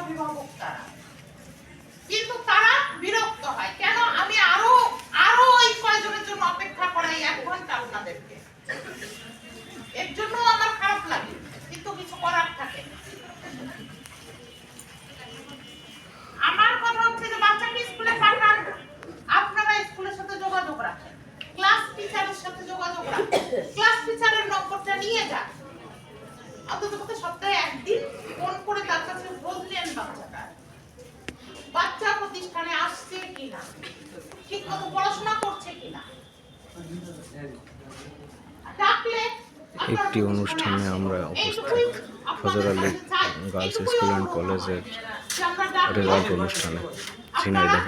অভিভাবক তারা, কিন্তু তারা বিরক্ত হয় কেন আমি আরো আরো এই কয়জনের জন্য অপেক্ষা করাই 1 ঘন্টা আপনাদেরকে। এর জন্য আমার খারাপ লাগে, কিন্তু কিছু করার থাকে না। আমার কথা হচ্ছে যে বাচ্চাকে স্কুলে পাঠান, আপনারা স্কুলের সাথে যোগাযোগ রাখেন, ক্লাস টিচারের সাথে যোগাযোগ রাখেন, ক্লাস টিচারের নম্বরটা নিয়ে যান, অন্তত সপ্তাহে 1 দিন ফোন করে তার কাছে খোঁজ নেন বাচ্চা প্রতিষ্ঠানে আসছে কিনা, ঠিক মতো পড়াশোনা করছে কিনা। ডাকলে একটি অনুষ্ঠানে আমরা উপস্থিত ফজর আলী গার্লস স্কুল অ্যান্ড কলেজের রেজাল্ট অনুষ্ঠানে ঝিনাইদহ।